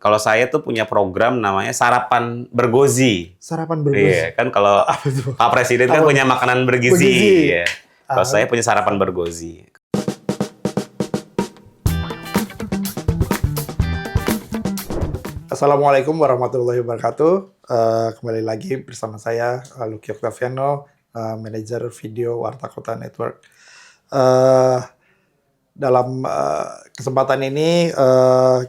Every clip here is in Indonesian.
kalau saya tuh punya program namanya sarapan bergozi. Sarapan bergizi. Iya, kan kalau Apa itu? Pak Presiden kan Apa? punya makanan bergizi. Bergizi. Iya. Kalau saya punya sarapan bergozi. Assalamualaikum warahmatullahi wabarakatuh. Kembali lagi bersama saya Lucky Octaviano, manajer video Warta Kota Network. Dalam kesempatan ini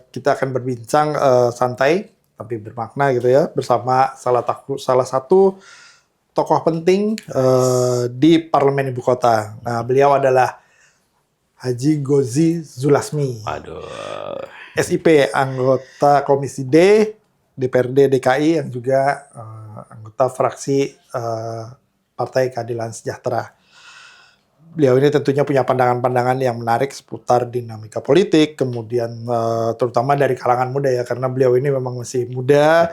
kita akan berbincang santai tapi bermakna gitu ya bersama salah satu tokoh penting di Parlemen Ibu Kota. Nah, beliau adalah Haji Gozi Zulasmi. Aduh. SIP, anggota Komisi D, DPRD DKI, yang juga anggota fraksi Partai Keadilan Sejahtera. Beliau ini tentunya punya pandangan-pandangan yang menarik seputar dinamika politik, kemudian terutama dari kalangan muda ya, karena beliau ini memang masih muda,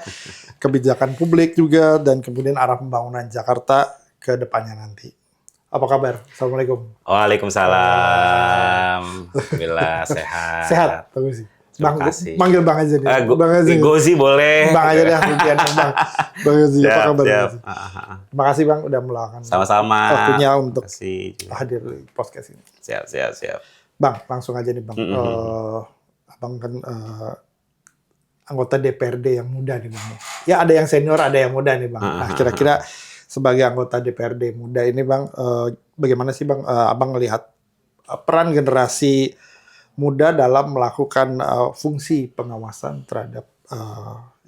kebijakan publik juga, dan kemudian arah pembangunan Jakarta ke depannya nanti. Apa kabar? Assalamualaikum. Waalaikumsalam. Alhamdulillah sehat. Sehat, bagus sih. Bang, kasih. manggil Bang aja nih. Bang aja. Gozi boleh. Bang aja deh, kemudian Bang. Bang Gozi, apa kabar? Siap. Terima kasih Bang udah meluangkan Sama-sama. waktunya untuk Kasih. hadir di podcast ini. Siap. Bang, langsung aja nih Bang. Abang kan anggota DPRD yang muda nih Bang. Ya ada yang senior, ada yang muda nih Bang. Nah, kira-kira sebagai anggota DPRD muda ini Bang, bagaimana sih Bang Abang melihat peran generasi muda dalam melakukan fungsi pengawasan terhadap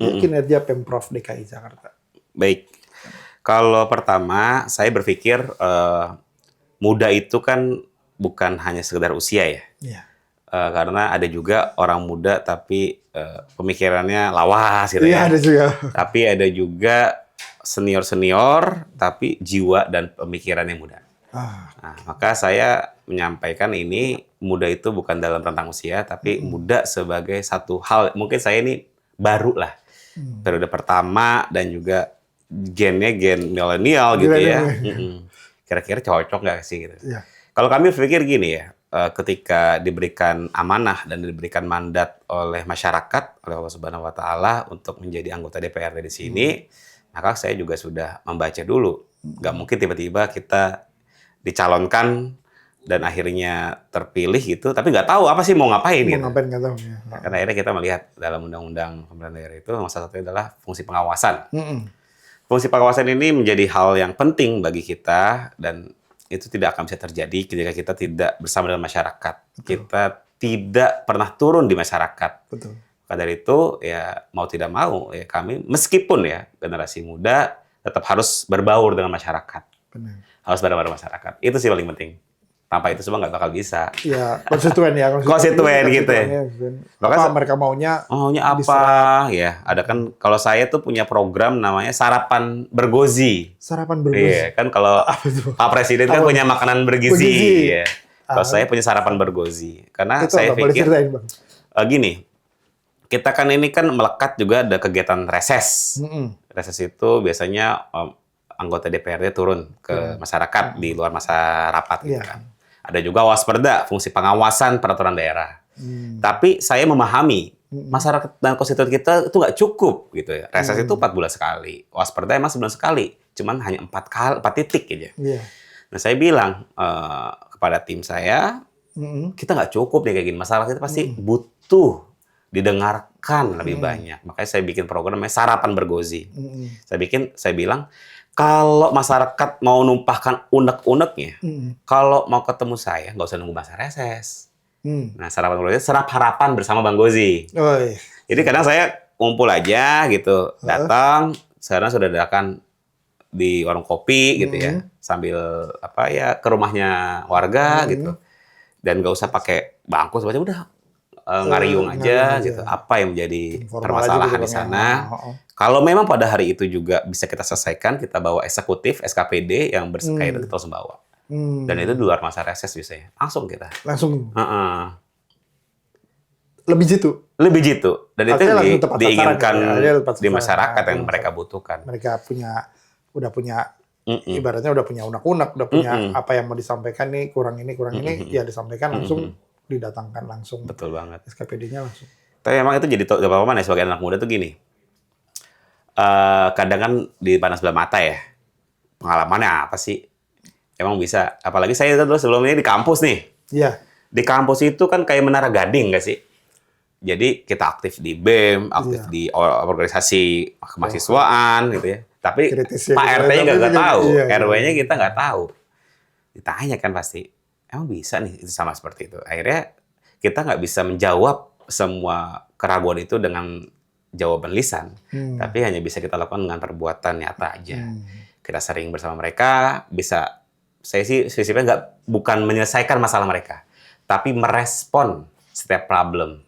kinerja Pemprov DKI Jakarta? Baik. Kalau pertama, saya berpikir muda itu kan bukan hanya sekedar usia ya. Iya. Karena ada juga orang muda tapi pemikirannya lawas gitu Iya, ya. ada juga. Tapi ada juga senior-senior tapi jiwa dan pemikirannya muda. Nah, maka saya menyampaikan ini muda itu bukan dalam rentang usia, tapi muda sebagai satu hal. Mungkin saya ini baru lah, periode pertama dan juga gennya gen milenial gitu ya. Kira-kira cocok nggak sih gitu? Ya. Kalau kami berpikir gini ya, ketika diberikan amanah dan diberikan mandat oleh masyarakat, oleh Allah Subhanahu Wa Taala untuk menjadi anggota DPRD di sini, maka saya juga sudah membaca dulu. Nggak mungkin tiba-tiba kita dicalonkan dan akhirnya terpilih gitu, tapi nggak tahu apa sih mau ngapain gitu. Mau ngapain nggak tahu ya. Karena akhirnya kita melihat dalam Undang-Undang Pemerintahan Daerah itu salah satunya adalah fungsi pengawasan. Fungsi pengawasan ini menjadi hal yang penting bagi kita dan itu tidak akan bisa terjadi ketika kita tidak bersama dengan masyarakat. Betul. Kita tidak pernah turun di masyarakat. Betul. Maka dari itu ya mau tidak mau ya kami meskipun ya generasi muda tetap harus berbaur dengan masyarakat. Benar. Harus berbaur dengan masyarakat. Itu sih paling penting. Tanpa itu semua nggak bakal bisa. Ya, konstituen ya. Konstituen gitu ya. Apa mereka maunya apa? diserap. Ya, ada kan kalau saya tuh punya program namanya sarapan bergozi. Sarapan bergizi. Iya, kan kalau Pak Presiden kan punya makanan bergizi. Iya. Kalau saya punya sarapan bergozi. Karena itu saya apa? Boleh pikir ceritain, Bang? Gini, kita kan ini kan melekat juga ada kegiatan reses. Reses itu biasanya anggota DPRD turun ke masyarakat di luar masa rapat gitu kan. Ada juga wasperda, fungsi pengawasan peraturan daerah. Tapi saya memahami masyarakat dan konstituen kita itu nggak cukup gitu ya. Reses itu 4 bulan sekali. Wasperda emang sebulan sekali. Cuman hanya 4 titik aja. Nah saya bilang kepada tim saya, kita nggak cukup nih kayak gini. Masyarakat kita pasti butuh didengarkan lebih banyak. Makanya saya bikin program namanya sarapan bergozi. Saya bilang, kalau masyarakat mau numpahkan unek-uneknya, kalau mau ketemu saya, nggak usah nunggu masa reses. Nah, sarapan bergozi, serap harapan bersama Bang Gozi. Jadi kadang saya ngumpul aja gitu, datang, sekarang sudah dadakan di warung kopi gitu ya, sambil ke rumahnya warga gitu, dan nggak usah pakai bangku semuanya, udah ngariung aja gitu, apa yang menjadi permasalahan di sana. Kalau memang pada hari itu juga bisa kita selesaikan, kita bawa eksekutif, SKPD yang berkaitan, kita langsung bawa. Dan itu di luar masa reses biasanya. Langsung kita. Langsung. Lebih jitu. Dan itu diinginkan di masyarakat yang mereka butuhkan. Mereka udah punya ibaratnya udah punya unek-unek, udah punya apa yang mau disampaikan nih, kurang ini, ya disampaikan langsung, didatangkan langsung. Betul banget. SKPD-nya langsung. Tapi memang itu jadi pengalaman ya sebagai anak muda tuh gini. Kadang kan dipandang sebelah mata ya. Pengalamannya apa sih? Emang bisa. Apalagi saya dulu sebelumnya di kampus nih. Iya. Di kampus itu kan kayak menara gading nggak sih? Jadi kita aktif di BEM, aktif di organisasi kemahasiswaan gitu ya. Tapi Kritisnya Pak gitu. RT-nya nggak tahu, Iya, iya. RW-nya kita nggak tahu. Ditanya kan pasti, emang bisa nih itu sama seperti itu. Akhirnya kita nggak bisa menjawab semua keraguan itu dengan jawaban lisan, tapi hanya bisa kita lakukan dengan perbuatan nyata aja. Kita sering bersama mereka, saya sih prinsipnya bukan menyelesaikan masalah mereka, tapi merespon setiap problem.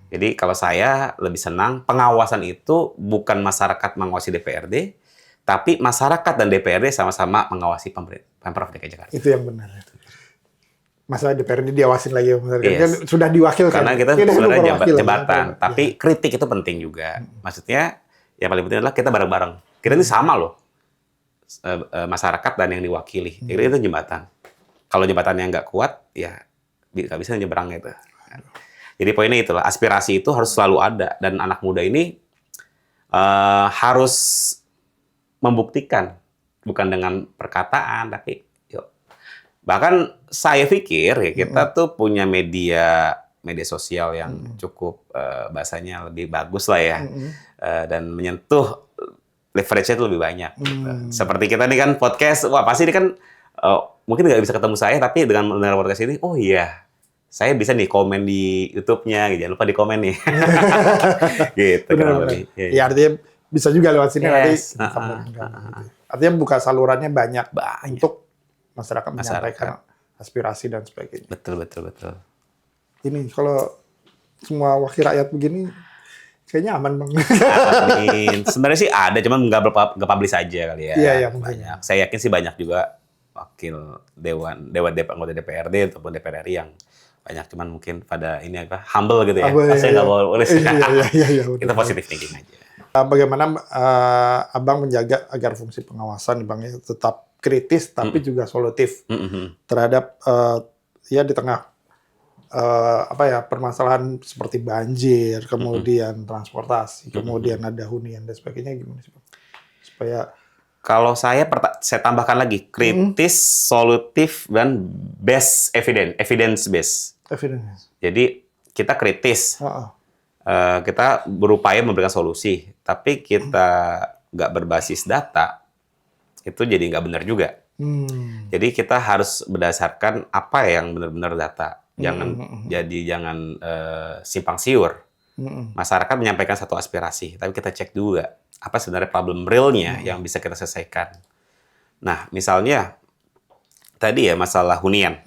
Jadi kalau saya lebih senang pengawasan itu bukan masyarakat mengawasi DPRD, tapi masyarakat dan DPRD sama-sama mengawasi Pemprov DKI Jakarta. Itu yang benar. Masalah DPRD diawasin lagi. Yes. Kan sudah diwakilkan. Karena kita sebenarnya jabatan, tapi ya. kritik itu penting juga. Maksudnya yang paling penting adalah kita bareng-bareng. Kita ini sama loh, masyarakat dan yang diwakili. Jadi itu jembatan. Kalau jembatannya nggak kuat, ya nggak bisa nyebrang itu. Jadi poinnya itulah, aspirasi itu harus selalu ada. Dan anak muda ini harus membuktikan. Bukan dengan perkataan, tapi yuk. Bahkan saya pikir ya, kita tuh punya media sosial yang cukup bahasanya lebih bagus lah ya. Dan menyentuh leverage-nya itu lebih banyak. Seperti kita nih kan podcast, wah pasti ini kan mungkin nggak bisa ketemu saya, tapi dengan mendengar podcast ini, oh iya, saya bisa nih komen di YouTube-nya, jangan lupa di komen nih. Gitu. Ya artinya bisa juga lewat sini nanti. Yes. Artinya buka salurannya banyak untuk masyarakat menyampaikan aspirasi dan sebagainya. Betul. Ini kalau semua wakil rakyat begini, kayaknya aman Bang. Amin. Sebenarnya sih ada, cuman nggak publish aja kali ya. Iya, banyak. Saya yakin sih banyak juga wakil anggota DPRD ataupun DPR RI yang banyak, cuman mungkin pada ini humble gitu ya. Saya nggak mau nulis. Iya, Kita positif thinking aja. Bagaimana Abang menjaga agar fungsi pengawasan Bang ya tetap kritis tapi juga solutif terhadap ya di tengah permasalahan seperti banjir, kemudian transportasi, kemudian ada hunian dan sebagainya, gimana sih Bang? Supaya kalau saya tambahkan lagi kritis, solutif, dan evidence based. Jadi kita kritis, kita berupaya memberikan solusi, tapi kita nggak berbasis data, itu jadi nggak benar juga. Jadi kita harus berdasarkan apa yang benar-benar data. Jangan simpang siur. Masyarakat menyampaikan satu aspirasi, tapi kita cek juga apa sebenarnya problem realnya yang bisa kita selesaikan. Nah, misalnya tadi ya masalah hunian.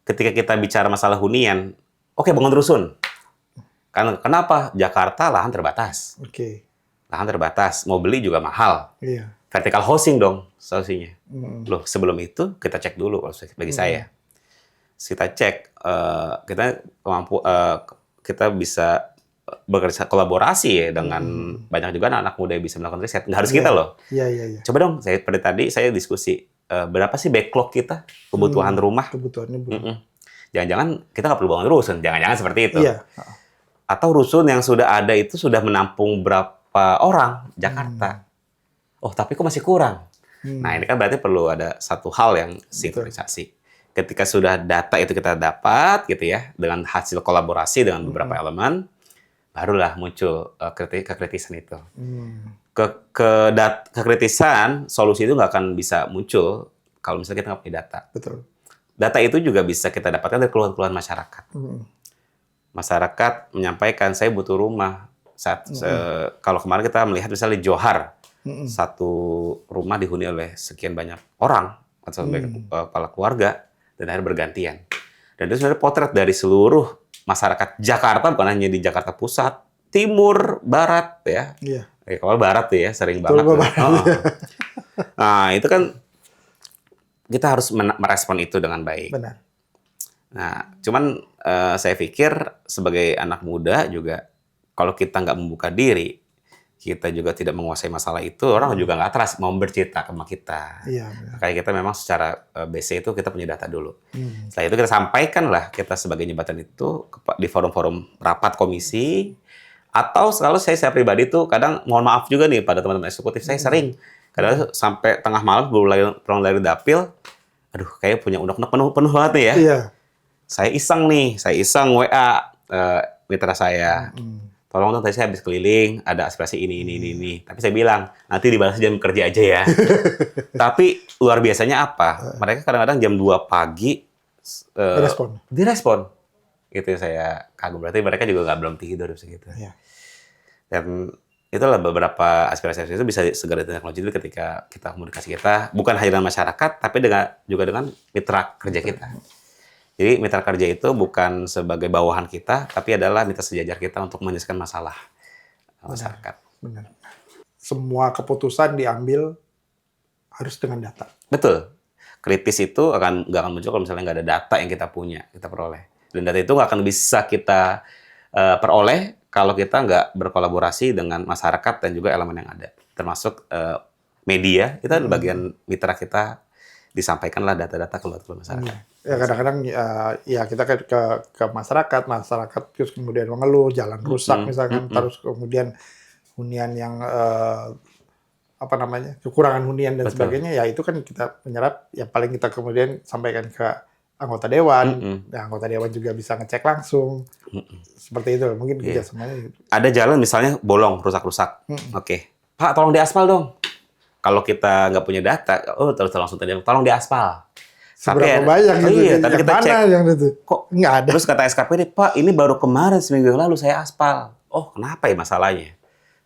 Ketika kita bicara masalah hunian, oke, bangun rusun. Kenapa? Jakarta lahan terbatas. Lahan terbatas, mau beli juga mahal. Vertical housing dong solusinya. Loh, sebelum itu kita cek dulu bagi saya. Kita cek, kita bisa bekerja kolaborasi ya dengan banyak juga anak muda yang bisa melakukan riset. Nggak harus kita loh. Iya. Coba dong, seperti tadi saya diskusi, berapa sih backlog kita, kebutuhan rumah? Kebutuhannya belum. Jangan-jangan kita nggak perlu bangun rusun, jangan-jangan seperti itu. Iya. Atau rusun yang sudah ada itu sudah menampung berapa orang Jakarta. Oh, tapi kok masih kurang? Nah, ini kan berarti perlu ada satu hal yang sinkronisasi. Ketika sudah data itu kita dapat gitu ya, dengan hasil kolaborasi dengan beberapa elemen, barulah muncul kekritisan itu. Kekritisan, solusi itu nggak akan bisa muncul kalau misalnya kita nggak punya data. Betul. Data itu juga bisa kita dapatkan dari keluhan-keluhan masyarakat. Masyarakat menyampaikan, saya butuh rumah. Kalau kemarin kita melihat misalnya Johar, satu rumah dihuni oleh sekian banyak orang, atau kepala keluarga, dan akhirnya bergantian. Dan itu sebenarnya potret dari seluruh masyarakat Jakarta, bukan hanya di Jakarta Pusat, Timur, Barat, ya. Iya. Kalau Barat tuh ya, sering banget. Nah, itu kan kita harus merespon itu dengan baik. Benar. Nah, cuman saya pikir sebagai anak muda juga, kalau kita nggak membuka diri, kita juga tidak menguasai masalah itu, orang juga nggak trust mau bercerita sama kita. Iya. Kayak kita memang secara BC itu kita punya data dulu. Setelah itu kita sampaikan lah kita sebagai jembatan itu di forum-forum rapat komisi, atau selalu saya pribadi tuh kadang mohon maaf juga nih pada teman-teman eksekutif, saya sering kadang sampai tengah malam pulang dari dapil, aduh kayak punya unek-unek penuh banget nih ya. Iya. Saya iseng WA mitra saya. Tolong dong, tadi saya habis keliling, ada aspirasi ini. Tapi saya bilang, nanti dibalas jam kerja aja ya. Tapi luar biasanya apa? Mereka kadang-kadang jam 2 pagi direspon. Itu saya kagum. Berarti mereka juga belum tidur segitu. Iya. Dan itulah beberapa aspirasi itu bisa segera ditindaklanjuti ketika kita komunikasi kita, bukan hanya dengan masyarakat, tapi juga dengan mitra kerja kita. Jadi mitra kerja itu bukan sebagai bawahan kita, tapi adalah mitra sejajar kita untuk menyelesaikan masalah masyarakat. Benar. Semua keputusan diambil harus dengan data. Betul. Kritis itu nggak akan muncul kalau misalnya nggak ada data yang kita punya, kita peroleh. Dan data itu nggak akan bisa kita peroleh kalau kita nggak berkolaborasi dengan masyarakat dan juga elemen yang ada. Termasuk media, itu adalah bagian mitra kita, disampaikanlah data-data ke masyarakat. Ya kadang-kadang ya kita ke masyarakat terus kemudian mengeluh jalan rusak misalkan, terus kemudian hunian yang kekurangan hunian dan sebagainya, ya itu kan kita menyerap, ya paling kita kemudian sampaikan ke anggota dewan, ya anggota dewan juga bisa ngecek langsung, seperti itu mungkin kerjasamanya. Gitu. Ada jalan misalnya bolong, rusak-rusak, oke, Pak tolong diaspal dong. Kalau kita nggak punya data, terus langsung tolong diaspal. Seberapa banyak gitu? Iya, tapi kita cek. Yang itu? Kok nggak ada? Terus kata SKPD, Pak, ini baru kemarin seminggu yang lalu saya aspal. Oh, kenapa ya masalahnya?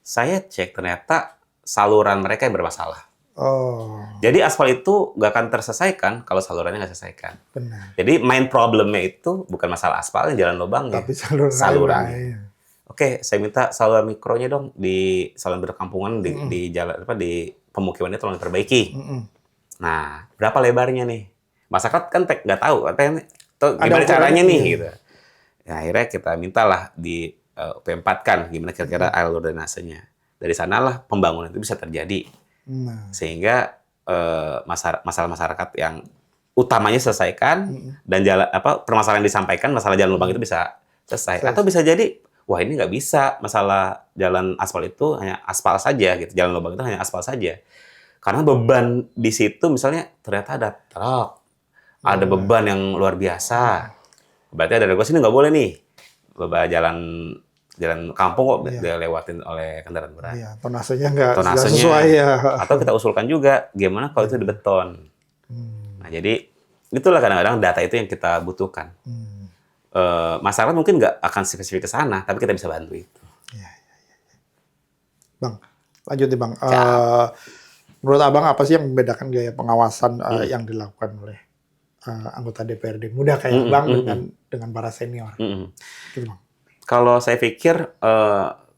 Saya cek ternyata saluran mereka yang bermasalah. Oh. Jadi aspal itu nggak akan terselesaikan kalau salurannya nggak selesaikan. Benar. Jadi main problemnya itu bukan masalah aspalnya, jalan lubangnya, tapi salurannya. Oke, saya minta saluran mikronya dong di saluran berkampungan di jalan di pemukimannya tolong diperbaiki. Nah, berapa lebarnya nih? Masyarakat kan nggak tahu, gimana caranya nih gitu. Ya, akhirnya kita mintalah di UP4 kan gimana kira-kira alur drainasenya. Dari sanalah pembangunan itu bisa terjadi. Sehingga masalah masyarakat yang utamanya selesaikan dan permasalahan yang disampaikan, masalah jalan lubang itu bisa selesai. Atau bisa jadi wah ini nggak bisa, masalah jalan aspal itu hanya aspal saja gitu, jalan lubang itu hanya aspal saja. Karena beban di situ misalnya ternyata ada truk, ada beban yang luar biasa. Berarti ada regulasi ini nggak boleh nih, jalan kampung kok dia lewatin oleh kendaraan berat. Iya, tonasenya nggak sesuai ya. Atau kita usulkan juga gimana kalau itu dibeton. Nah jadi itulah kadang-kadang data itu yang kita butuhkan. Masyarakat mungkin nggak akan spesifik ke sana, tapi kita bisa bantu itu. Ya. Bang, lanjut nih Bang. Menurut Abang apa sih yang membedakan gaya pengawasan yang dilakukan oleh anggota DPRD muda kayak Bang dengan para senior? Gitu, Bang. Kalau saya pikir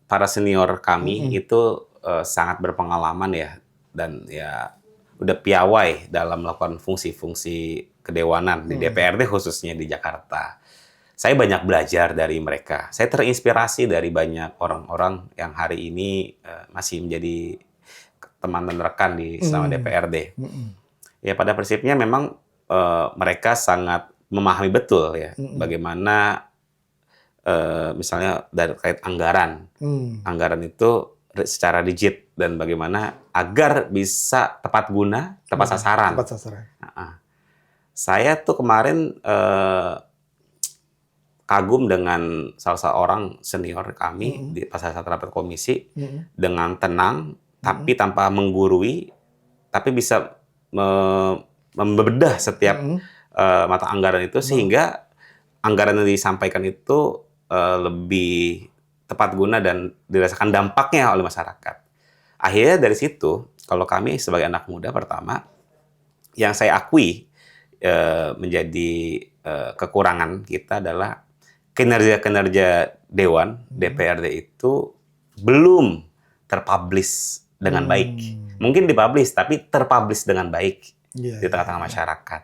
para senior kami itu sangat berpengalaman ya, dan ya udah piawai dalam melakukan fungsi-fungsi kedewanan di DPRD khususnya di Jakarta. Saya banyak belajar dari mereka. Saya terinspirasi dari banyak orang-orang yang hari ini masih menjadi teman dan rekan di selama DPRD. Ya pada prinsipnya memang mereka sangat memahami betul ya bagaimana misalnya dari terkait anggaran. Anggaran itu secara rigid dan bagaimana agar bisa tepat guna, tepat sasaran. Tepat sasaran. Saya tuh kemarin kagum dengan salah seorang senior kami di pas saat rapat komisi dengan tenang tapi tanpa menggurui, tapi bisa membedah setiap mata anggaran itu sehingga anggaran yang disampaikan itu lebih tepat guna dan dirasakan dampaknya oleh masyarakat. Akhirnya dari situ, kalau kami sebagai anak muda pertama, yang saya akui menjadi kekurangan kita adalah kinerja-kinerja Dewan, DPRD itu belum terpublish dengan baik. Mungkin dipublish, tapi terpublish dengan baik di tengah-tengah masyarakat.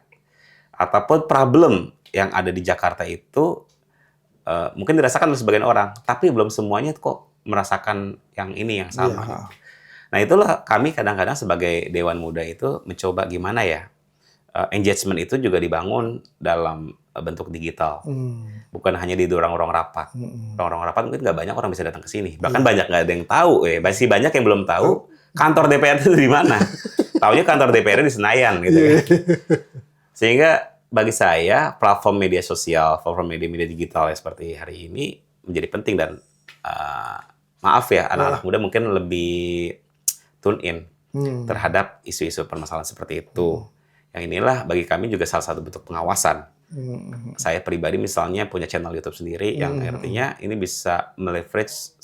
Ataupun problem yang ada di Jakarta itu mungkin dirasakan oleh sebagian orang, tapi belum semuanya kok merasakan yang ini yang sama. Iya. Nah itulah kami kadang-kadang sebagai Dewan Muda itu mencoba gimana ya engagement itu juga dibangun dalam bentuk digital. Bukan hanya di ruang-ruang rapat. Ruang-ruang rapat mungkin nggak banyak orang bisa datang ke sini. Bahkan banyak nggak ada yang tahu. Masih banyak yang belum tahu kantor DPR itu di mana. Taunya kantor DPR di Senayan gitu kan. Sehingga bagi saya platform media sosial, platform media digital ya seperti hari ini menjadi penting dan maaf ya anak-anak muda mungkin lebih tune in terhadap isu-isu permasalahan seperti itu. Yang inilah bagi kami juga salah satu bentuk pengawasan. Saya pribadi misalnya punya channel YouTube sendiri yang artinya ini bisa meleverage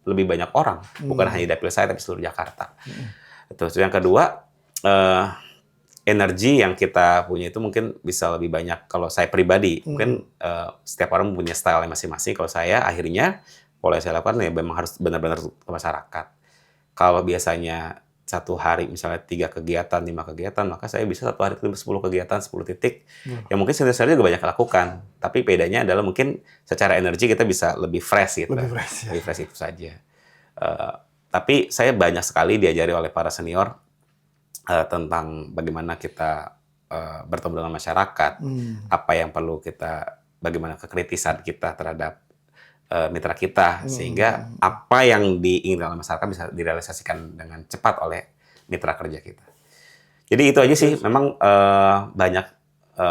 lebih banyak orang, bukan hanya di dapil saya tapi seluruh Jakarta. Terus yang kedua, energi yang kita punya itu mungkin bisa lebih banyak. Kalau saya pribadi, mungkin setiap orang punya style masing-masing. Kalau saya akhirnya pola yang saya lakukan ya memang harus benar-benar ke masyarakat. Kalau biasanya satu hari misalnya 3 kegiatan, 5 kegiatan, maka saya bisa satu hari itu 10 kegiatan, 10 titik. Yang mungkin senior-senior juga banyak lakukan. Tapi bedanya adalah mungkin secara energi kita bisa lebih fresh gitu. Lebih fresh, ya. Lebih fresh itu saja. Tapi saya banyak sekali diajari oleh para senior tentang bagaimana kita bertemu dengan masyarakat, apa yang perlu kita, bagaimana kekritisan kita terhadap mitra kita, sehingga apa yang diinginkan oleh masyarakat bisa direalisasikan dengan cepat oleh mitra kerja kita. Jadi itu aja sih, memang banyak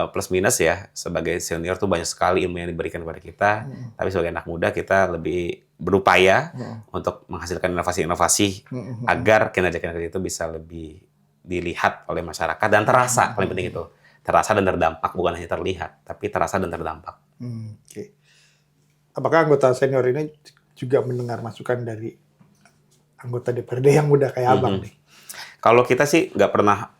plus minus ya, sebagai senior tuh banyak sekali ilmu yang diberikan kepada kita, tapi sebagai anak muda kita lebih berupaya untuk menghasilkan inovasi-inovasi agar kinerja-kinerja itu bisa lebih dilihat oleh masyarakat dan terasa, paling penting itu. Terasa dan terdampak, bukan hanya terlihat, tapi terasa dan terdampak. Oke. Apakah anggota senior ini juga mendengar masukan dari anggota DPRD yang muda kayak Abang nih? Kalau kita sih nggak pernah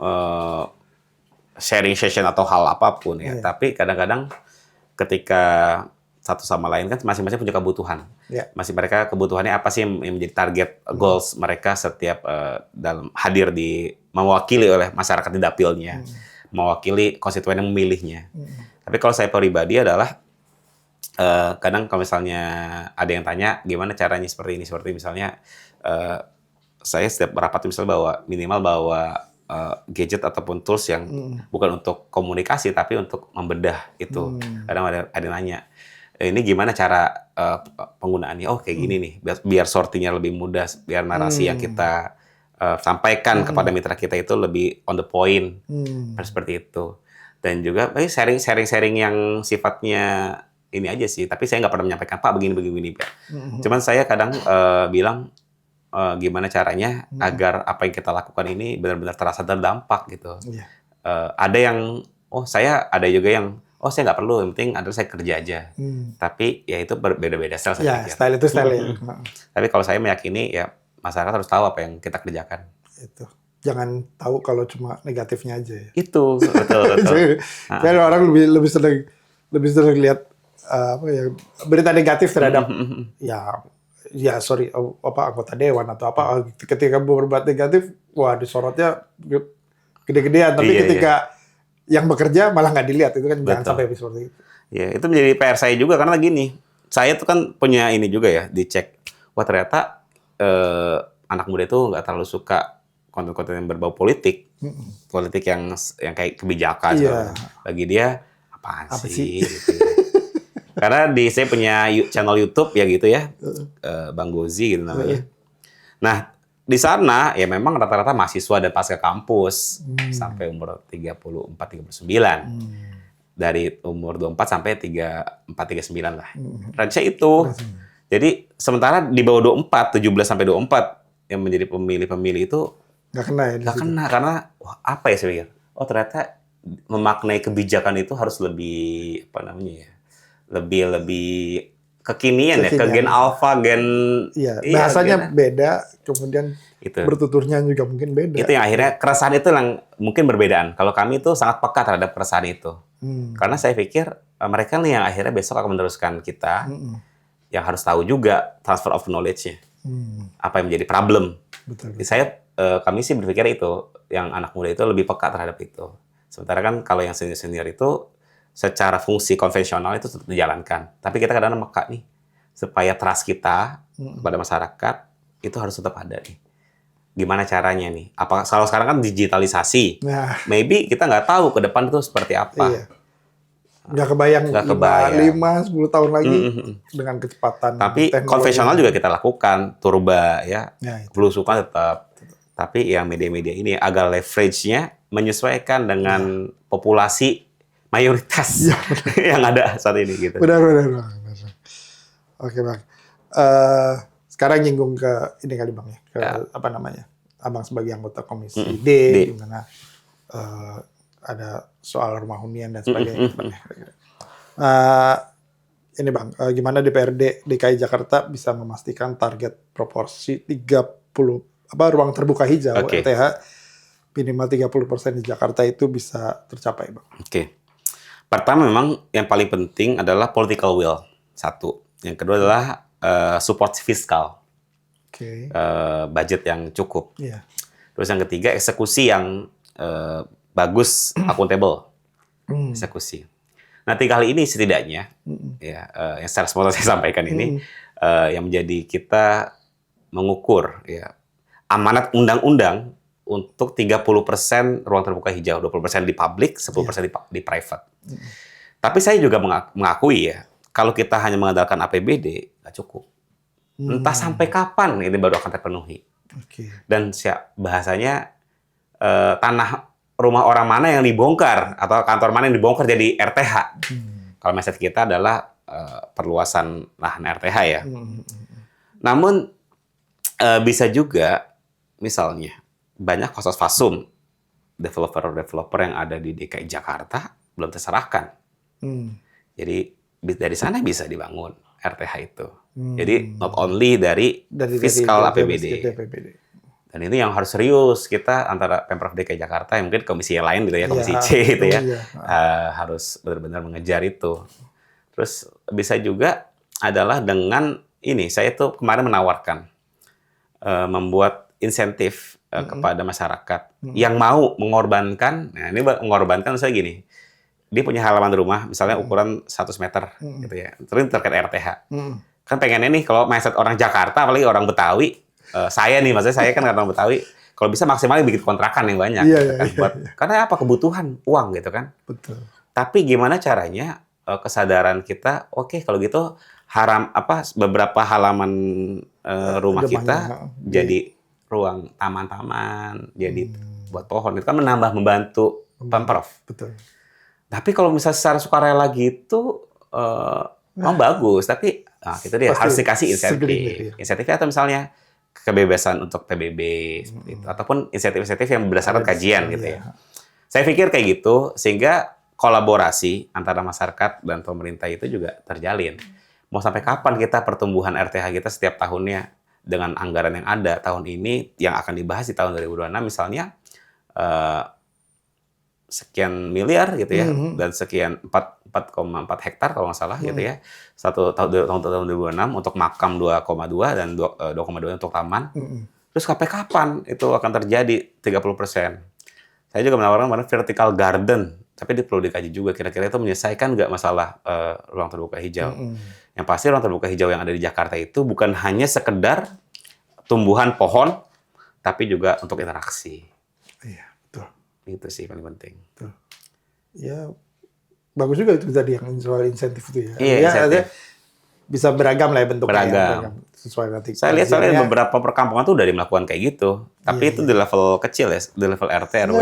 sharing session atau hal apapun ya, tapi kadang-kadang ketika satu sama lain kan masing-masing punya kebutuhan. Masih mereka kebutuhannya apa sih yang menjadi target goals mereka setiap dalam hadir di mewakili oleh masyarakat di dapilnya, mewakili konstituen yang memilihnya. Tapi kalau saya pribadi adalah kadang kalau misalnya ada yang tanya gimana caranya seperti ini, seperti misalnya saya setiap rapat misalnya minimal bawa gadget ataupun tools yang bukan untuk komunikasi tapi untuk membedah itu. Kadang ada yang nanya, ini gimana cara penggunaannya? Oh kayak gini nih, biar sortingnya lebih mudah, biar narasi yang kita sampaikan kepada mitra kita itu lebih on the point, seperti itu. Dan juga sharing yang sifatnya ini aja sih, tapi saya nggak pernah menyampaikan Pak begini Pak. Cuman saya kadang bilang gimana caranya agar apa yang kita lakukan ini benar-benar terasa terdampak gitu. Ada yang saya ada juga yang saya nggak perlu, yang penting adalah saya kerja aja. Tapi ya itu berbeda-beda style. Style itu style ya. Tapi kalau saya meyakini ya masyarakat harus tahu apa yang kita kerjakan. Itu. Jangan tahu kalau cuma negatifnya aja ya. Itu betul. Saya orang lebih sering lihat berita negatif terhadap anggota dewan atau apa, ketika berbuat negatif disorotnya gede-gedean, tapi ketika yang bekerja malah nggak dilihat, itu kan jangan sampai seperti itu. Ya, itu menjadi PR saya juga karena gini, saya tuh kan punya ini juga ya, dicek, ternyata anak muda itu nggak terlalu suka konten-konten yang berbau politik, politik yang kayak kebijakan. Bagi dia apaan sih? Gitu. Karena saya punya channel YouTube ya gitu ya, Bang Gozi gitu namanya. Nah di sana ya memang rata-rata mahasiswa dan pasca kampus sampai umur 34-39, dari umur 24 sampai 34-39 lah. Range itu. Jadi sementara di bawah 24, 17 sampai 24 yang menjadi pemilih-pemilih itu nggak kena ya? Nggak kena karena apa ya saya pikir? Ternyata memaknai kebijakan itu harus lebih lebih kekinian ya, ke gen alpha, gen bahasanya beda, kemudian itu. Bertuturnya juga mungkin beda. Itu yang akhirnya keresahan itu yang mungkin berbedaan. Kalau kami itu sangat peka terhadap keresahan itu. Karena saya pikir mereka nih yang akhirnya besok akan meneruskan kita, yang harus tahu juga transfer of knowledge-nya. Apa yang menjadi problem. Betul. Kami sih berpikir itu, yang anak muda itu lebih peka terhadap itu. Sementara kan kalau yang senior-senior itu secara fungsi konvensional itu tetap dijalankan. Tapi kita kadang-kadang meka nih, supaya trust kita kepada masyarakat itu harus tetap ada nih. Gimana caranya nih? Apa kalau sekarang kan digitalisasi, Nah, maybe kita nggak tahu ke depan itu seperti apa. iya. Nggak kebayang, Nggak kebayang. 10 tahun lagi dengan kecepatan Tapi teknologi. konvensional juga kita lakukan, turba ya, Ya, itu. belusukan tetap. Tapi yang media-media ini agak leverage-nya menyesuaikan dengan populasi mayoritas yang ada saat ini gitu. Benar. Oke Bang. Sekarang nyinggung ke ini kali Bang ya, ke apa namanya, Abang sebagai anggota Komisi D, di mana ada soal rumah hunian dan sebagainya. Ini Bang, gimana DPRD DKI Jakarta bisa memastikan target proporsi 30 ruang terbuka hijau RTH minimal 30% di Jakarta itu bisa tercapai Bang? Oke. Pertama memang yang paling penting adalah political will, satu. Yang kedua adalah support fiskal, budget yang cukup. Yeah. Terus yang ketiga eksekusi yang bagus, akuntabel, eksekusi. Nah 3 hal ini setidaknya, ya yang secara spontan saya sampaikan ini, yang menjadi kita mengukur ya amanat undang-undang untuk 30% ruang terbuka hijau, 20% di publik, 10% di private. Tapi saya juga mengakui ya, kalau kita hanya mengandalkan APBD, nggak cukup. Entah sampai kapan ini baru akan terpenuhi. Dan bahasanya tanah rumah orang mana yang dibongkar, atau kantor mana yang dibongkar jadi RTH. Kalau mindset kita adalah perluasan lahan RTH ya. Namun bisa juga, misalnya, banyak fasum developer yang ada di DKI Jakarta belum terserahkan. Jadi dari sana bisa dibangun RTH itu. Jadi not only dari fiskal APBD. Dan itu yang harus serius kita antara Pemprov DKI Jakarta, yang mungkin komisi yang lain gitu ya, komisi C gitu ya, harus benar-benar mengejar itu. Terus bisa juga adalah dengan ini, saya tuh kemarin menawarkan membuat insentif kepada masyarakat yang mau mengorbankan. Nah ini mengorbankan saya gini, dia punya halaman rumah misalnya ukuran 100 meter gitu ya, terus terkait RTH. Kan pengennya nih kalau mindset orang Jakarta, apalagi orang Betawi, saya nih maksudnya saya kan orang Betawi, kalau bisa maksimalnya bikin kontrakan yang banyak, karena apa, kebutuhan uang gitu kan. Betul. Tapi gimana caranya kesadaran kita, oke kalau gitu beberapa halaman rumah kita jadi ruang taman-taman, jadi buat pohon, itu kan membantu Pemprov. Betul. Tapi kalau misalnya secara sukarela gitu, bagus, tapi itu dia harus dikasih insentif. Insentifnya atau misalnya kebebasan untuk PBB seperti itu, ataupun insentif-insentif yang berdasarkan kajian gitu ya. Saya pikir kayak gitu, sehingga kolaborasi antara masyarakat dan pemerintah itu juga terjalin. Mau sampai kapan kita pertumbuhan RTH kita setiap tahunnya dengan anggaran yang ada tahun ini, yang akan dibahas di tahun 2026 misalnya, sekian miliar gitu ya, dan sekian 4,4 hektar kalau nggak salah gitu ya, tahun 2026 untuk makam 2,2 dan 2,2 untuk taman. Terus sampai kapan itu akan terjadi 30%? Saya juga menawarkan vertical garden, tapi perlu dikaji juga kira-kira itu menyelesaikan nggak masalah ruang terbuka hijau. Yang pasti ruang terbuka hijau yang ada di Jakarta itu bukan hanya sekedar tumbuhan pohon, tapi juga untuk interaksi. Iya, betul. Itu sih paling penting. Betul. Ya, bagus juga itu tadi yang soal insentif itu ya. Iya, insentif. Bisa beragam lah ya bentuknya. Beragam. Sesuai nanti. Saya lihat beberapa perkampungan tuh udah melakukan kayak gitu. Tapi itu di level kecil ya, di level RT, RW.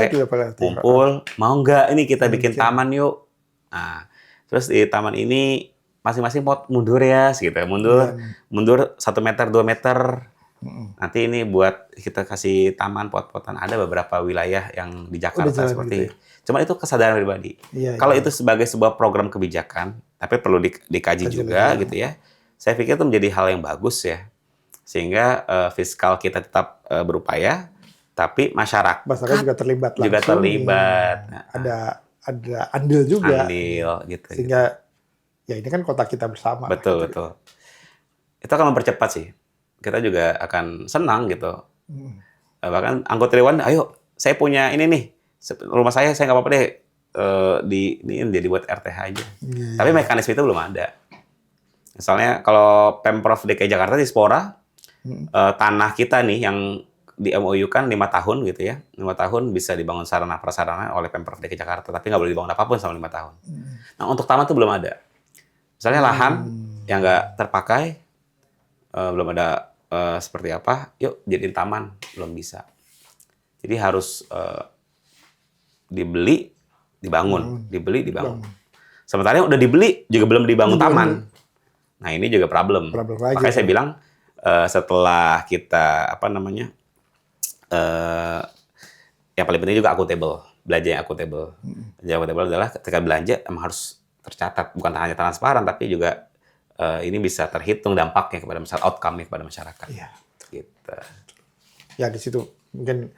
Kumpul, mau nggak ini kita bikin taman yuk. Nah, terus di taman ini masing-masing pot mundur ya, gitu. Mundur 1 meter, 2 meter. Nanti ini buat kita kasih taman pot-potan. Ada beberapa wilayah yang di Jakarta seperti itu. Cuma itu kesadaran pribadi. Kalau itu sebagai sebuah program kebijakan, tapi perlu dikaji juga gitu ya. Saya pikir itu menjadi hal yang bagus ya. Sehingga fiskal kita tetap berupaya, tapi masyarakat juga terlibat langsung. Juga terlibat. Ada andil juga. Andil gitu. Sehingga ya ini kan kota kita bersama. Betul, betul. Itu akan mempercepat sih. Kita juga akan senang gitu. Bahkan anggota dewan, ayo saya punya ini nih, rumah saya nggak apa-apa deh, ini dibuat RTH aja. Tapi mekanisme itu belum ada. Misalnya kalau Pemprov DKI Jakarta di Spora, tanah kita nih yang di MOU kan 5 tahun gitu ya. 5 tahun bisa dibangun sarana prasarana oleh Pemprov DKI Jakarta, tapi nggak boleh dibangun apapun selama 5 tahun. Nah, untuk taman tuh belum ada. Misalnya lahan yang nggak terpakai, belum ada seperti apa, yuk jadiin taman, belum bisa. Jadi harus dibeli, dibangun, dibeli, dibangun. Sementara yang udah dibeli juga belum dibangun taman. Nah, ini juga problem. Lagi, makanya saya bilang setelah kita yang paling penting juga akuntabel, belanja yang akuntabel. Belanja akuntabel adalah ketika belanja emang harus tercatat, bukan hanya transparan tapi juga ini bisa terhitung dampaknya kepada masyarakat, outcome-nya kepada masyarakat. Iya. Gitu. Ya di situ mungkin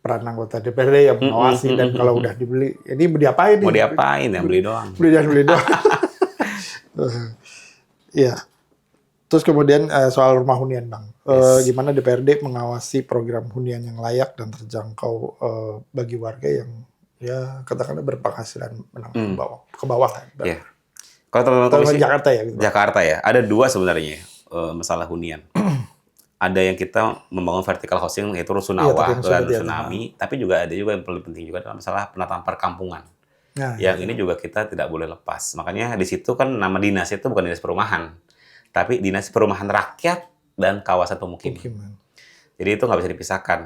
peran anggota DPRD yang mengawasi dan kalau udah dibeli, ini mau diapain nih? Mau diapain? Yang beli doang. Beli doang. Iya. Terus kemudian soal rumah hunian, Bang. Gimana DPRD mengawasi program hunian yang layak dan terjangkau bagi warga yang ya katakanlah berpenghasilan menengah ke bawah lah. Iya. Kalau teman-teman komisi Jakarta ya, gitu. Jakarta ya, ada 2 sebenarnya masalah hunian. Ada yang kita membangun vertical housing yaitu rusunawa dan rusunami, tapi juga ada juga yang paling penting juga adalah masalah penataan perkampungan. Nah, yang ini juga kita tidak boleh lepas. Makanya di situ kan nama dinas itu bukan dinas perumahan, tapi dinas perumahan rakyat dan kawasan pemukiman. Jadi itu nggak bisa dipisahkan.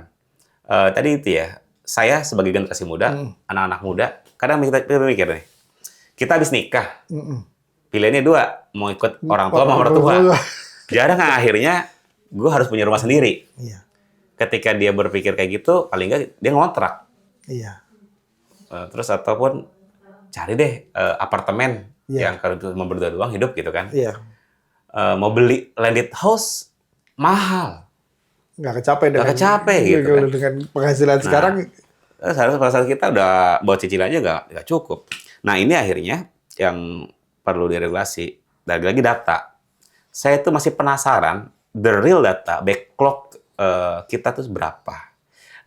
Tadi itu ya, saya sebagai generasi muda, anak-anak muda, kadang kita mikir nih, kita habis nikah, pilihannya 2, mau ikut orang tua mau mertua. Jarang akhirnya gue harus punya rumah sendiri. Iya. Ketika dia berpikir kayak gitu, paling nggak dia ngontrak. Iya. Terus ataupun cari deh apartemen yang kalau itu mau berdua doang hidup gitu kan. Iya. Mau beli landed house mahal. Nggak kecapai gitu kan. Dengan penghasilan sekarang. Seharusnya penghasilan kita udah buat cicilannya nggak cukup. Nah ini akhirnya yang perlu diregulasi. Lagi data. Saya tuh masih penasaran the real data backlog kita tuh berapa.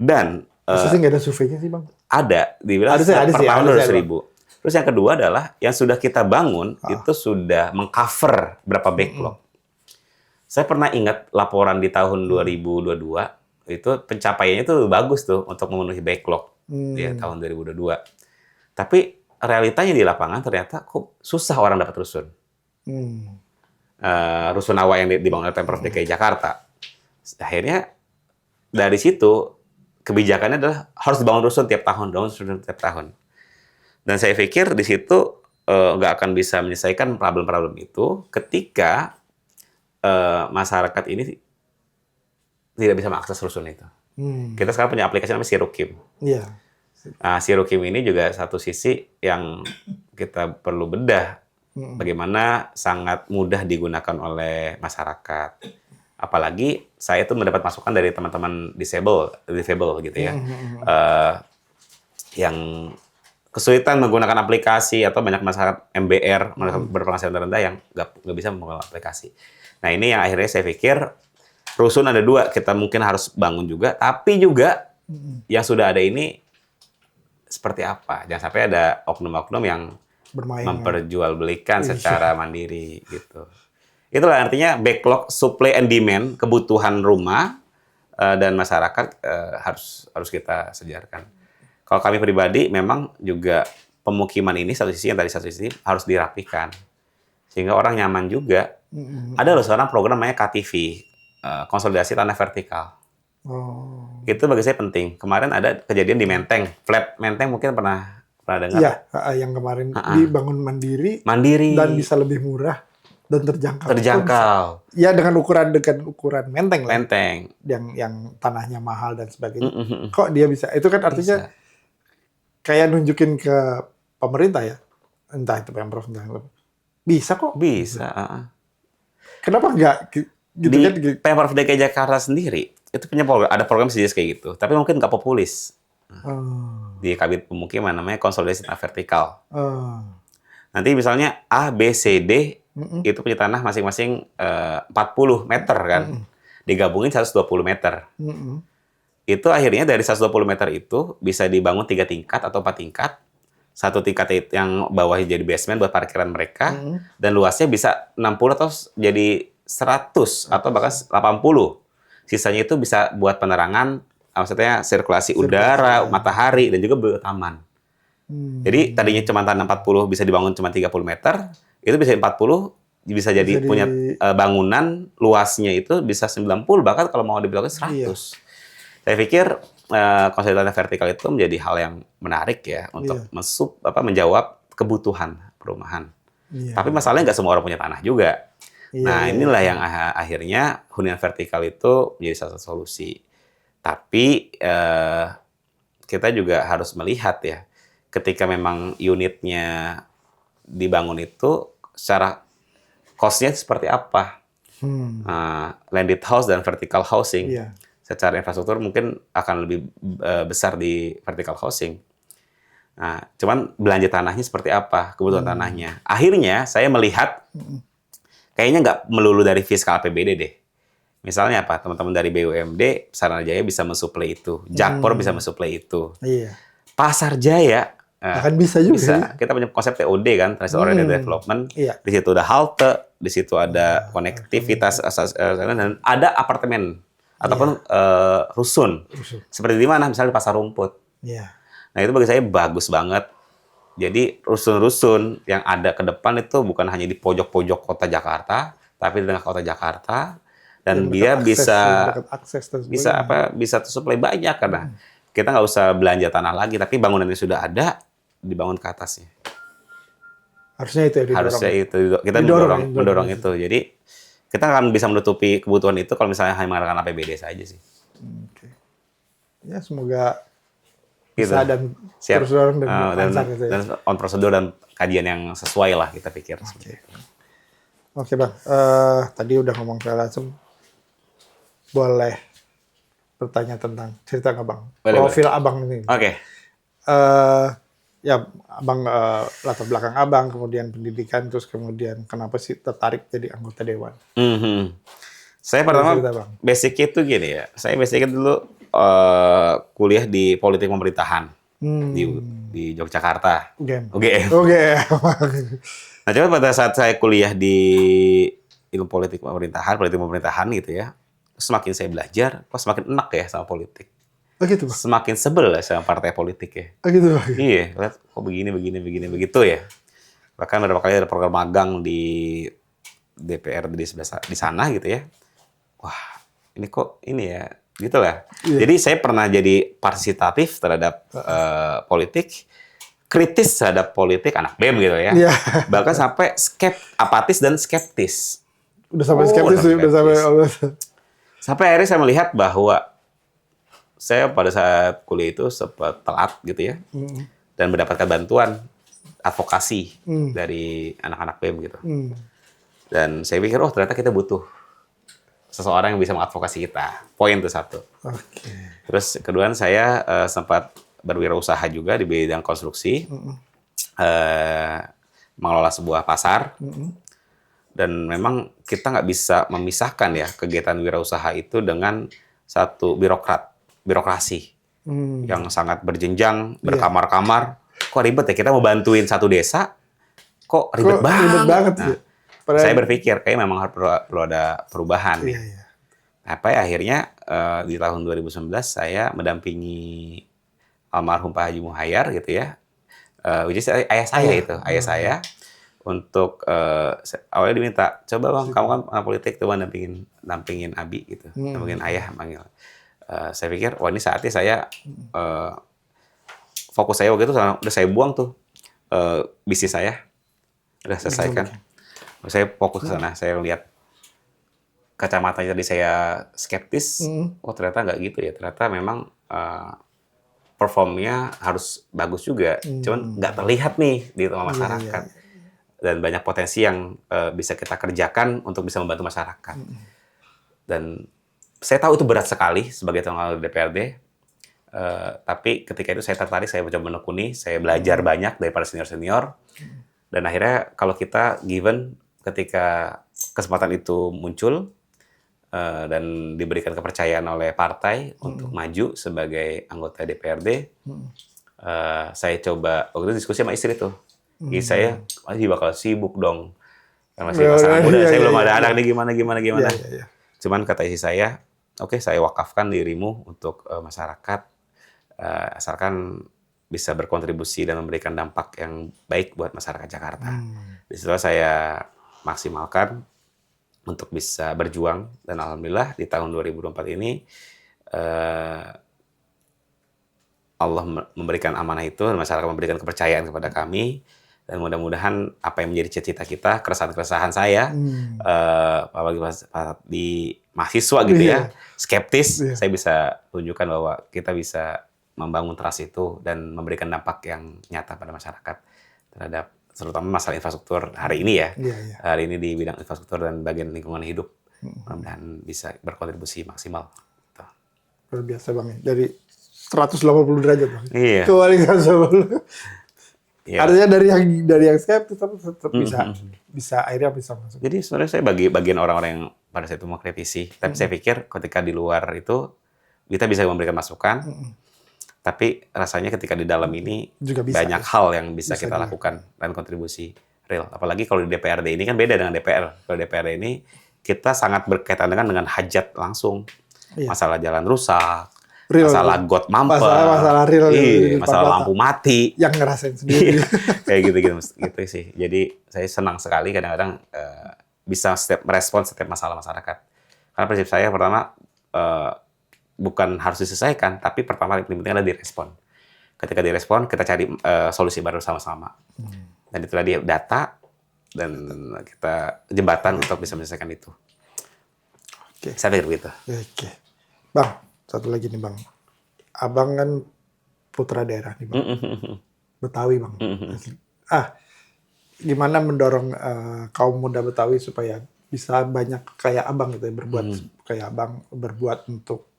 Dan Maksudnya nggak ada surveinya sih, Bang? ada, dibilang per tahun 200.000. Terus yang kedua adalah yang sudah kita bangun itu sudah mengcover berapa backlog. Saya pernah ingat laporan di tahun 2022 itu pencapaiannya itu bagus tuh untuk memenuhi backlog di tahun 2022. Tapi realitanya di lapangan ternyata kok susah orang dapat rusun. Rusunawa yang dibangun oleh Pemprov DKI Jakarta. Akhirnya dari situ kebijakannya adalah harus dibangun rusun tiap tahun, Dan saya pikir di situ nggak akan bisa menyelesaikan problem-problem itu ketika masyarakat ini tidak bisa mengakses rusun itu. Kita sekarang punya aplikasi namanya Sirukim. Iya. Nah, Sirukim ini juga satu sisi yang kita perlu bedah. Bagaimana sangat mudah digunakan oleh masyarakat. Apalagi saya tuh mendapat masukan dari teman-teman disable gitu ya, yang kesulitan menggunakan aplikasi atau banyak masyarakat MBR berpenghasilan rendah yang nggak bisa menggunakan aplikasi. Nah ini yang akhirnya saya pikir rusun ada 2 kita mungkin harus bangun juga, tapi juga yang sudah ada ini seperti apa? Jangan sampai ada oknum-oknum yang memperjualbelikan secara mandiri gitu. Itulah artinya backlog supply and demand, kebutuhan rumah dan masyarakat harus kita sejarkan. Kalau kami pribadi memang juga pemukiman ini satu sisi harus dirapikan sehingga orang nyaman juga. Ada loh sekarang program namanya KTV, konsolidasi tanah vertikal. Itu bagi saya penting. Kemarin ada kejadian di Menteng, flat Menteng mungkin pernah dengar. Iya, yang kemarin dibangun mandiri dan bisa lebih murah. Dan terjangkau. Ya dengan ukuran Menteng. Yang tanahnya mahal dan sebagainya. Kok dia bisa? Itu kan artinya kayak nunjukin ke pemerintah ya. Entah itu Pemprov, bisa kok. Bisa. Kenapa enggak? Gitu di kan? Pemprov DKI Jakarta sendiri itu punya ada program sejenis kayak gitu. Tapi mungkin nggak populis. Di Kabit Pemukiman namanya konsolidasi tanah vertikal. Nanti misalnya A, B, C, D itu punya tanah masing-masing 40 meter kan, digabungin 120 meter. Itu akhirnya dari 120 meter itu bisa dibangun 3 tingkat atau 4 tingkat satu tingkat yang bawahnya jadi basement buat parkiran mereka, dan luasnya bisa 60 atau jadi 100 atau bahkan 80. Sisanya itu bisa buat penerangan, maksudnya sirkulasi udara, matahari, dan juga buat taman. Jadi tadinya cuma tanah 40 bisa dibangun cuma 30 meter, itu bisa 40 bisa jadi punya bangunan luasnya itu bisa 90, bahkan kalau mau dibilangin 100. Iya. Saya pikir konsolidasi vertikal itu menjadi hal yang menarik ya untuk menjawab kebutuhan perumahan. Iya. Tapi masalahnya nggak semua orang punya tanah juga. Iya, Nah, iya, inilah iya. yang akhirnya hunian vertikal itu menjadi salah satu solusi. Tapi kita juga harus melihat ya, ketika memang unitnya dibangun itu secara cost-nya seperti apa. Landed house dan vertical housing. Iya. Secara infrastruktur mungkin akan lebih besar di vertical housing. Nah, cuman belanja tanahnya seperti apa, kebutuhan tanahnya. Akhirnya saya melihat kayaknya nggak melulu dari fiskal APBD deh. Misalnya apa? Teman-teman dari BUMD, Saranajaya bisa mensuplai itu. Jakpro bisa mensuplai itu. Iya. Pasar Jaya Akan bisa juga. bisa. Kita punya konsep TOD kan, Transit Oriented Development. Iya. Di situ ada halte, di situ ada konektivitas, dan ada apartemen ataupun rusun. Seperti di mana? Misalnya di Pasar Rumput. Iya. Nah, itu bagi saya bagus banget. Jadi rusun-rusun yang ada ke depan itu bukan hanya di pojok-pojok kota Jakarta, tapi di tengah kota Jakarta, dan dia bisa tersuplai banyak karena kita nggak usah belanja tanah lagi, tapi bangunan yang sudah ada dibangun ke atasnya. Harusnya itu ya didorong. Harusnya itu kita mendorong itu. Jadi kita akan bisa menutupi kebutuhan itu kalau misalnya hanya menggunakan APBD saja sih. Oke. Ya semoga Gitu. bisa dan Siap. terus dorong dan lancar gitu ya. Dan on prosedur dan kajian yang sesuai lah kita pikir. Oke Bang, tadi udah ngomong saya langsung. Boleh bertanya tentang cerita nggak Bang? Profil Abang ini. Oke. Ya Abang latar belakang Abang, kemudian pendidikan, terus kemudian kenapa sih tertarik jadi anggota dewan? Saya pertama basicnya itu gini ya. Saya basicnya dulu kuliah di politik pemerintahan di Yogyakarta. UGM. Nah, coba pada saat saya kuliah di ilmu politik pemerintahan gitu ya, semakin saya belajar, kok semakin enak ya sama politik. Oh gitu, Bang? Semakin sebel ya sama partai politik ya. Oh gitu, Bang? Iya, lihat kok begini begitu ya. Bahkan beberapa kali ada program magang di DPR di sana gitu ya. Wah, ini kok ini ya, gitu lah. Yeah. Jadi saya pernah jadi partisipatif terhadap politik, kritis terhadap politik, anak BEM gitu ya. Yeah. Bahkan sampai apatis dan skeptis. Udah sampai skeptis. Sampai akhirnya saya melihat bahwa saya pada saat kuliah itu sempat telat gitu ya. Dan mendapatkan bantuan advokasi dari anak-anak BEM gitu. Dan saya pikir, oh ternyata kita butuh seseorang yang bisa mengadvokasi kita. Poin itu satu. Terus kedua, saya sempat berwirausaha juga di bidang konstruksi, mengelola sebuah pasar, dan memang kita nggak bisa memisahkan ya kegiatan wirausaha itu dengan satu birokrasi yang sangat berjenjang, berkamar-kamar. Kok ribet ya, kita mau bantuin satu desa, kok ribet banget. Nah, saya berpikir kayak memang perlu ada perubahan nih. Akhirnya di tahun 2019 saya mendampingi almarhum Pak Haji Muhayyar gitu ya, which is ayah saya untuk awalnya diminta, coba Bang, kamu kan anak politik, coba dampingin Abi gitu, dampingin ayah manggil. Saya pikir, wah ini saatnya saya fokus saya waktu itu udah saya buang tuh bisnis saya, udah selesaikan. Saya fokus ke sana, saya lihat kacamatanya tadi saya skeptis, oh ternyata nggak gitu ya, ternyata memang performnya harus bagus juga, cuman nggak terlihat nih di tengah masyarakat. Dan banyak potensi yang bisa kita kerjakan untuk bisa membantu masyarakat. Dan saya tahu itu berat sekali sebagai anggota DPRD, tapi ketika itu saya tertarik, saya mencoba menekuni, saya belajar banyak daripada senior-senior, dan akhirnya kalau kita given ketika kesempatan itu muncul, dan diberikan kepercayaan oleh partai untuk maju sebagai anggota DPRD, Saya coba waktu itu diskusi sama istri tuh. Jadi saya masih bakal sibuk dong. Karena masih pasangan muda, saya belum ada anak nih gimana. Iya, iya. Cuman kata istri saya, oke, saya wakafkan dirimu untuk masyarakat, asalkan bisa berkontribusi dan memberikan dampak yang baik buat masyarakat Jakarta. Di situ saya maksimalkan untuk bisa berjuang, dan alhamdulillah di tahun 2024 ini Allah memberikan amanah itu, dan masyarakat memberikan kepercayaan kepada kami, dan mudah-mudahan apa yang menjadi cita-cita kita, keresahan-keresahan saya, apalagi di mahasiswa gitu ya, skeptis, saya bisa tunjukkan bahwa kita bisa membangun trust itu dan memberikan dampak yang nyata pada masyarakat terhadap terutama masalah infrastruktur hari ini ya. Hari ini di bidang infrastruktur dan bagian lingkungan hidup. Mudah-mudahan bisa berkontribusi maksimal. Gitu. Luar biasa Bang. Dari 180 derajat Bang. Iya. Kebalikan sama lu. Iya. Artinya dari yang skeptis tapi tetap bisa akhirnya bisa masuk. Jadi sebenarnya saya bagian orang-orang yang pada saat itu mau kritisi. Tapi saya pikir ketika di luar itu kita bisa memberikan masukan. Tapi rasanya ketika di dalam ini juga bisa, banyak hal yang bisa kita lakukan dan kontribusi real. Apalagi kalau di DPRD ini kan beda dengan DPR. Kalau DPRD ini kita sangat berkaitan dengan hajat langsung. Masalah jalan rusak, real, masalah got mampet, masalah real, masalah lampu mati. Yang ngerasain sendiri. Kayak gitu sih. Jadi saya senang sekali kadang-kadang bisa merespon setiap masalah masyarakat. Karena prinsip saya pertama, bukan harus diselesaikan, tapi pertama yang penting adalah direspon. Ketika direspon, kita cari solusi baru sama-sama. Dan itulah dia data dan kita jembatan untuk bisa menyelesaikan itu. Oke. Saya pikir begitu. Oke. Bang, satu lagi nih Bang. Abang kan putra daerah nih Bang. Betawi Bang. Gimana mendorong kaum muda Betawi supaya bisa banyak kayak Abang gitu ya, berbuat kayak Abang, berbuat untuk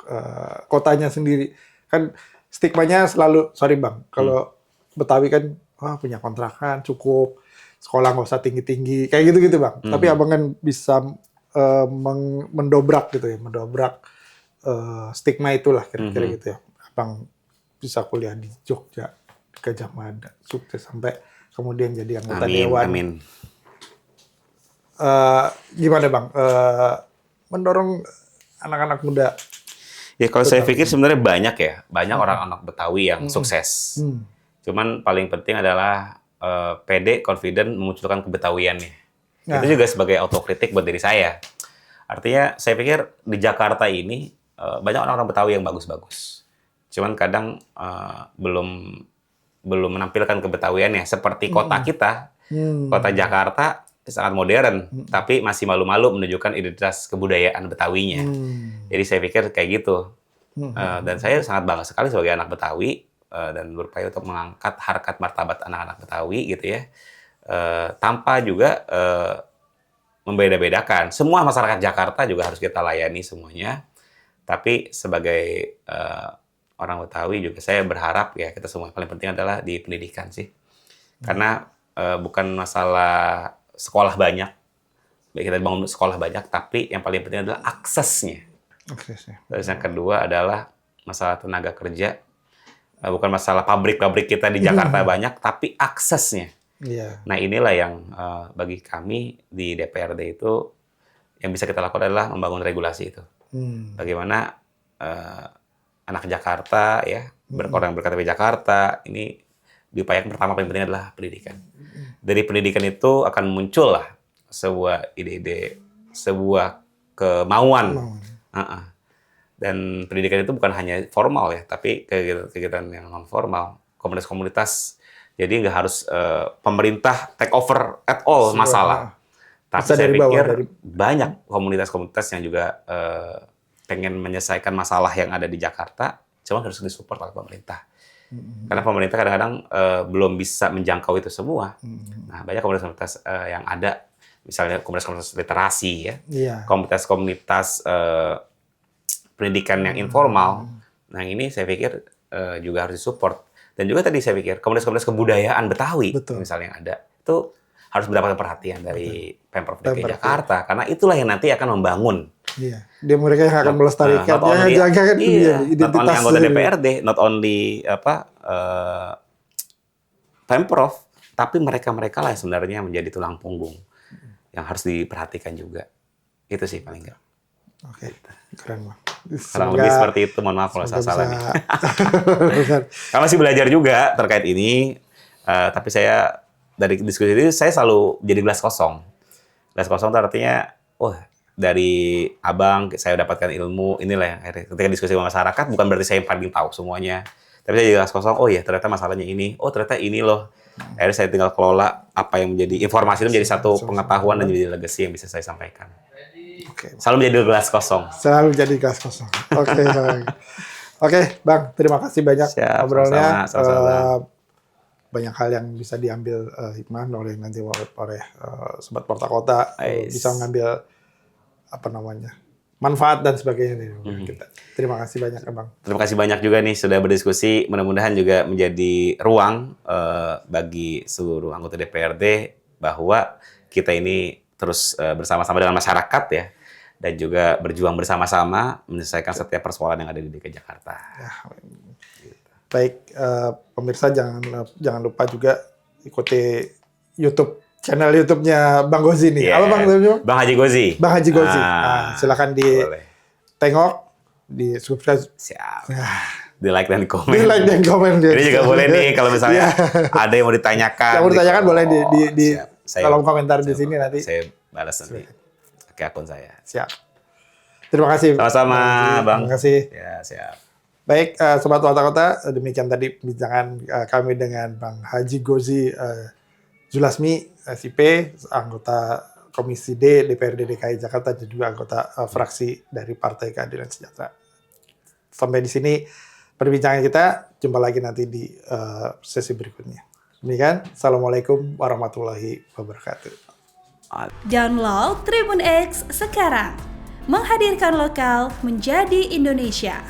kotanya sendiri. Kan stigmanya selalu, sorry Bang, kalau Betawi kan punya kontrakan cukup, sekolah nggak usah tinggi-tinggi, kayak gitu-gitu Bang. Tapi Abang kan bisa mendobrak gitu ya, stigma itulah kira-kira gitu ya. Abang bisa kuliah di Jogja, di Gajah Mada, sukses sampai kemudian jadi anggota dewan. Amin. Gimana Bang, mendorong anak-anak muda? Ya kalau saya pikir sebenarnya banyak orang-anak Betawi yang sukses. Cuman paling penting adalah pede, confident, memunculkan kebetawiannya. Itu juga sebagai autokritik buat diri saya. Artinya saya pikir di Jakarta ini banyak orang-orang Betawi yang bagus-bagus. Cuman kadang belum menampilkan kebetawiannya seperti kota kita. Kota Jakarta sangat modern, tapi masih malu-malu menunjukkan identitas kebudayaan Betawinya. Jadi saya pikir kayak gitu. Dan saya sangat bangga sekali sebagai anak Betawi dan berupaya untuk mengangkat harkat martabat anak-anak Betawi gitu ya. Tanpa juga membeda-bedakan. Semua masyarakat Jakarta juga harus kita layani semuanya. Tapi sebagai orang Betawi juga saya berharap ya kita semua paling penting adalah di pendidikan sih. Karena bukan masalah sekolah banyak, kita bangun sekolah banyak, tapi yang paling penting adalah aksesnya. Terus yang kedua adalah masalah tenaga kerja, bukan masalah pabrik-pabrik kita di Jakarta banyak, tapi aksesnya. Nah inilah yang bagi kami di DPRD itu yang bisa kita lakukan adalah membangun regulasi itu. Bagaimana anak Jakarta ya, orang berKTP Jakarta ini diupayakan pertama paling penting adalah pendidikan. Dari pendidikan itu akan muncullah sebuah ide-ide, sebuah kemauan. Dan pendidikan itu bukan hanya formal ya, tapi kegiatan yang non formal, komunitas-komunitas. Jadi nggak harus pemerintah take over at all masalah. Tapi saya pikir banyak komunitas-komunitas yang juga pengen menyelesaikan masalah yang ada di Jakarta, cuma harus disupport oleh pemerintah. Karena pemerintah kadang-kadang belum bisa menjangkau itu semua. Nah, banyak komunitas-komunitas yang ada, misalnya komunitas-komunitas literasi ya, komunitas-komunitas pendidikan yang informal. Nah, ini saya pikir juga harus disupport. Dan juga tadi saya pikir komunitas-komunitas kebudayaan Betawi, misalnya yang ada, itu harus mendapatkan perhatian dari Pemprov DKI Jakarta, karena itulah yang nanti akan membangun Iya, dia mereka yang akan melestarikan, not only, yang jaga kan not only identitas anggota DPRD, not only Pemprov, tapi mereka lah yang sebenarnya menjadi tulang punggung yang harus diperhatikan juga. Itu sih paling nggak. Oke, keren Bang. Kurang lebih seperti itu, mohon maaf kalau saya salah nih. Kami masih belajar juga terkait ini, tapi saya dari diskusi ini saya selalu jadi gelas kosong. Gelas kosong itu artinya, dari abang saya dapatkan ilmu, inilah yang ketika diskusi sama masyarakat, bukan berarti saya yang paling tahu semuanya. Tapi saya jadi gelas kosong, ternyata masalahnya ini, ternyata ini loh. Akhirnya saya tinggal kelola apa yang menjadi informasi itu menjadi satu pengetahuan dan menjadi legacy yang bisa saya sampaikan. Selalu menjadi gelas kosong. Selalu jadi gelas kosong. Oke, Bang. Oke, Bang. Terima kasih banyak ngobrolnya. Banyak hal yang bisa diambil hikmah oleh nanti oleh Sobat Porta Kota. Bisa mengambil manfaat dan sebagainya dari kita. Terima kasih banyak, Bang. Terima kasih banyak juga nih sudah berdiskusi. Mudah-mudahan juga menjadi ruang bagi seluruh anggota DPRD bahwa kita ini terus bersama-sama dengan masyarakat ya. Dan juga berjuang bersama-sama menyelesaikan setiap persoalan yang ada di DKI Jakarta. Ya, baik, pemirsa jangan lupa juga ikuti channel YouTube-nya Bang Gozi nih. Apa Bang namanya? Bang Haji Gozi. Bang Haji Gozi. Silakan ditengok, di subscribe. Siap. Di like dan komen. Di like dan komen. Ini juga boleh nih kalau misalnya ada yang mau ditanyakan. Yang mau ditanyakan boleh di kolom komentar di sini nanti. Saya balas nanti. Ke akun saya. Siap. Terima kasih. Sama-sama, Bang. Terima kasih. Ya, siap. Baik, Sobat Porta Kota, demikian tadi pembincangan kami dengan Bang Haji Gozi Zulasmi, SIP, anggota Komisi D DPRD DKI Jakarta, dan juga anggota fraksi dari Partai Keadilan Sejahtera. Sampai di sini perbincangan kita. Jumpa lagi nanti di sesi berikutnya. Demikian, Assalamualaikum warahmatullahi wabarakatuh. Download Tribun X sekarang, menghadirkan lokal menjadi Indonesia.